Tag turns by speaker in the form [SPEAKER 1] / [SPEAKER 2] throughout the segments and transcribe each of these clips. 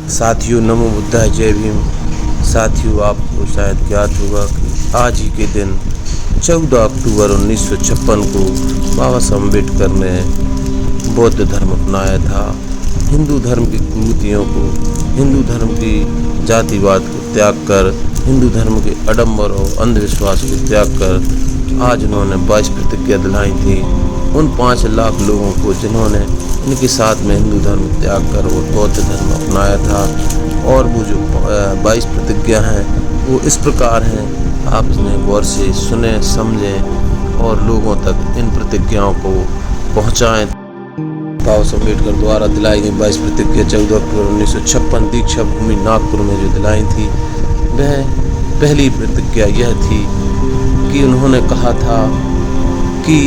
[SPEAKER 1] साथियों, नमो बुद्धाय, जय भीम। साथियों, आपको शायद ज्ञात होगा कि आज ही के दिन 14 अक्टूबर 1956 को बाबा साहब अम्बेडकर ने बौद्ध धर्म अपनाया था। हिंदू धर्म की कुरीतियों को, हिंदू धर्म की जातिवाद को त्याग कर, हिंदू धर्म के आडंबर और अंधविश्वास को त्याग कर आज उन्होंने 22 प्रतिज्ञा दिलाई थी उन 5 लाख लोगों को जिन्होंने इनके साथ में हिंदू धर्म त्याग कर और बौद्ध धर्म अपनाया था। और वो जो 22 प्रतिज्ञा हैं वो इस प्रकार हैं, आप इन्हें गौर से सुने, समझें और लोगों तक इन प्रतिज्ञाओं को पहुँचाएँ। बाबा साहब अम्बेडकर द्वारा दिलाई गई 22 प्रतिज्ञा 14 अक्टूबर 1956 दीक्षा भूमि नागपुर में जो दिलाई थी, वह पहली प्रतिज्ञा यह थी कि उन्होंने कहा था कि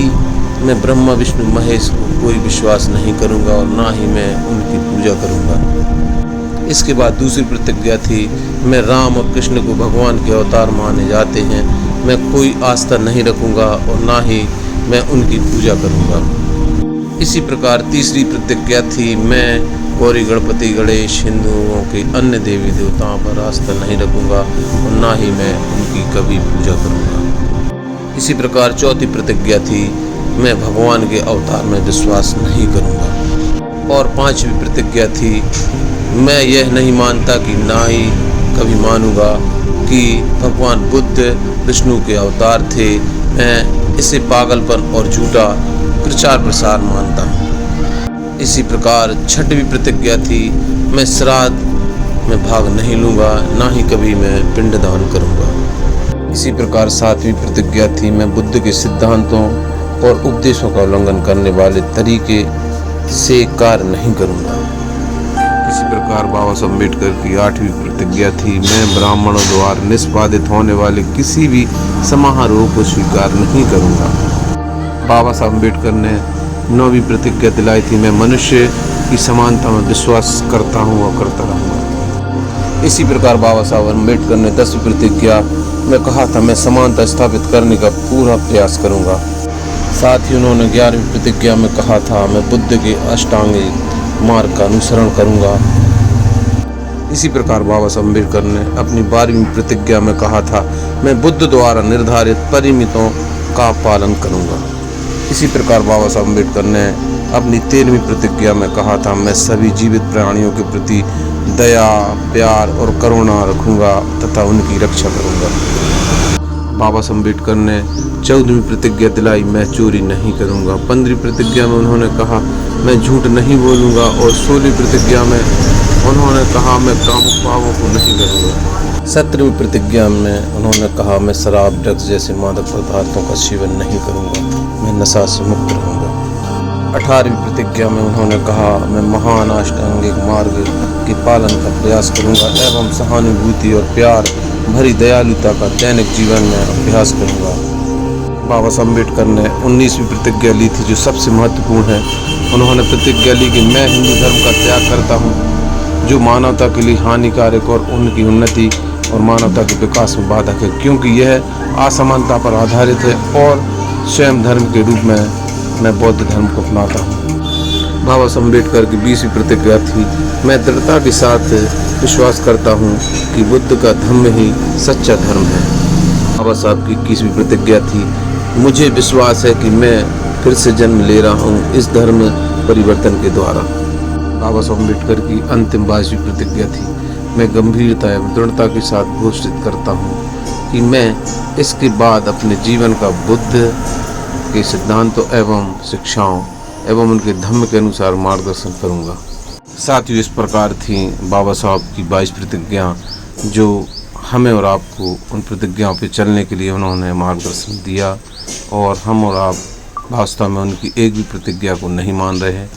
[SPEAKER 1] मैं ब्रह्मा विष्णु महेश को कोई विश्वास नहीं करूंगा और ना ही मैं उनकी पूजा करूंगा। इसके बाद दूसरी प्रतिज्ञा थी, मैं राम और कृष्ण को भगवान के अवतार माने जाते हैं, मैं कोई आस्था नहीं रखूंगा और ना ही मैं उनकी पूजा करूंगा। इसी प्रकार तीसरी प्रतिज्ञा थी, मैं गौरी गणपति गणेश हिंदुओं के अन्य देवी देवताओं पर आस्था नहीं रखूंगा और ना ही मैं उनकी कभी पूजा करूंगा। इसी प्रकार चौथी प्रतिज्ञा थी, मैं भगवान के अवतार में विश्वास नहीं करूंगा। और पांचवी प्रतिज्ञा थी, मैं यह नहीं मानता कि ना ही कभी मानूंगा कि भगवान बुद्ध विष्णु के अवतार थे। मैं इसे पागलपन और झूठा प्रचार प्रसार मानता हूँ। इसी प्रकार छठवीं प्रतिज्ञा थी, मैं श्राद्ध में भाग नहीं लूँगा, ना ही कभी मैं पिंडदान करूँगा। इसी प्रकार सातवीं प्रतिज्ञा थी, मैं बुद्ध के सिद्धांतों और उपदेशों का उल्लंघन करने वाले तरीके से कार्य नहीं करूँगा। इसी प्रकार बाबा साहब अम्बेडकर की 8वीं प्रतिज्ञा थी, मैं ब्राह्मणों द्वारा निष्पादित होने वाले किसी भी समारोह को स्वीकार नहीं करूँगा। बाबा साहब अम्बेडकर ने 9वीं प्रतिज्ञा दिलाई थी, मैं मनुष्य की समानता में विश्वास करता हूँ और करता रहूँगा। इसी प्रकार बाबा साहब अम्बेडकर ने 10वीं प्रतिज्ञा में कहा था, मैं समानता स्थापित करने का पूरा प्रयास करूँगा। साथ ही उन्होंने 11वीं प्रतिज्ञा में कहा था, मैं बुद्ध के अष्टांगिक मार्ग का अनुसरण करूँगा। इसी प्रकार बाबा साहब अम्बेडकर ने अपनी 12वीं प्रतिज्ञा में कहा था, मैं बुद्ध द्वारा निर्धारित परिमितों का पालन करूँगा। इसी प्रकार बाबा साहब अम्बेडकर ने अपनी 13वीं प्रतिज्ञा में कहा था, मैं सभी जीवित प्राणियों के प्रति दया, प्यार और करुणा रखूँगा तथा उनकी रक्षा करूँगा। बाबा साहब अम्बेडकर ने 14वीं प्रतिज्ञा दिलाई, मैं चोरी नहीं करूँगा। 15वीं प्रतिज्ञा में उन्होंने कहा, मैं झूठ नहीं बोलूँगा और 16वीं प्रतिज्ञा में उन्होंने कहा, मैं कामुक भावों को नहीं करूँगा। 17वीं प्रतिज्ञा में उन्होंने कहा, मैं शराब, ड्रग्स जैसे मादक पदार्थों का सेवन नहीं करूँगा, मैं नशा से मुक्त रहूँगा। 18वीं प्रतिज्ञा में उन्होंने कहा, मैं महान अष्टांगिक मार्ग के पालन का प्रयास करूँगा एवं सहानुभूति और प्यार भरी दयालुता का दैनिक जीवन में अभ्यास करूँगा। बाबा साहब अम्बेडकर ने 19वीं प्रतिज्ञा ली थी जो सबसे महत्वपूर्ण है। उन्होंने प्रतिज्ञा ली कि मैं हिंदू धर्म का त्याग करता हूँ जो मानवता के लिए हानिकारक और उनकी उन्नति और मानवता के विकास में बाधक है, क्योंकि यह असमानता पर आधारित है और स्वयं धर्म के रूप में मैं बौद्ध धर्म को अपनाता हूँ। बाबा साहब अम्बेडकर की 20वीं प्रतिज्ञा थी, मैं दृढ़ता के साथ विश्वास करता हूँ कि बुद्ध का धर्म ही सच्चा धर्म है। बाबा साहब की 21वीं प्रतिज्ञा थी, मुझे विश्वास है कि मैं फिर से जन्म ले रहा हूँ इस धर्म परिवर्तन के द्वारा। बाबा साहब अम्बेडकर की अंतिम 22वीं प्रतिज्ञा थी, मैं गंभीरता एवं दृढ़ता के साथ घोषित करता हूँ कि मैं इसके बाद अपने जीवन का बुद्ध के सिद्धांतों एवं शिक्षाओं एवं उनके धर्म के अनुसार मार्गदर्शन करूँगा। साथियों, इस प्रकार थी बाबा साहब की 22 प्रतिज्ञा जो हमें और आपको उन प्रतिज्ञाओं पे चलने के लिए उन्होंने मार्गदर्शन दिया। और हम और आप वास्तव में उनकी एक भी प्रतिज्ञा को नहीं मान रहे हैं।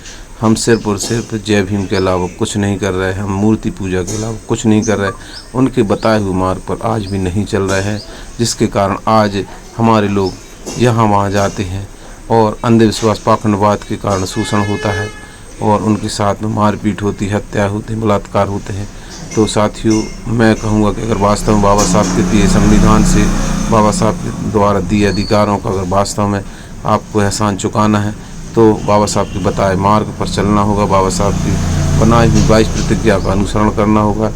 [SPEAKER 1] हम सिर्फ और सिर्फ जय भीम के अलावा कुछ नहीं कर रहे हैं, हम मूर्ति पूजा के अलावा कुछ नहीं कर रहे, उनके बताए हुए मार्ग पर आज भी नहीं चल रहे हैं, जिसके कारण आज हमारे लोग यहाँ वहाँ जाते हैं और अंधविश्वास पाखंडवाद के कारण शोषण होता है और उनके साथ में मारपीट होती है, हत्या होती है, बलात्कार होते हैं। तो साथियों, मैं कहूँगा कि अगर वास्तव में बाबा साहब के दिए संविधान से, बाबा साहब के द्वारा दिए अधिकारों का अगर वास्तव में आपको एहसान चुकाना है तो बाबा साहब के बताए मार्ग पर चलना होगा, बाबा साहब की बनाई हुई 22 प्रतिज्ञा का अनुसरण करना होगा।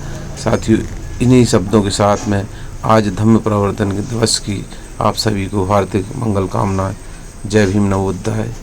[SPEAKER 1] साथियों, इन्हीं शब्दों के साथ में आज धम्म प्रवर्तन के दिवस की आप सभी को हार्दिक मंगल कामनाएं। जय भीम, नमो बुद्धाय।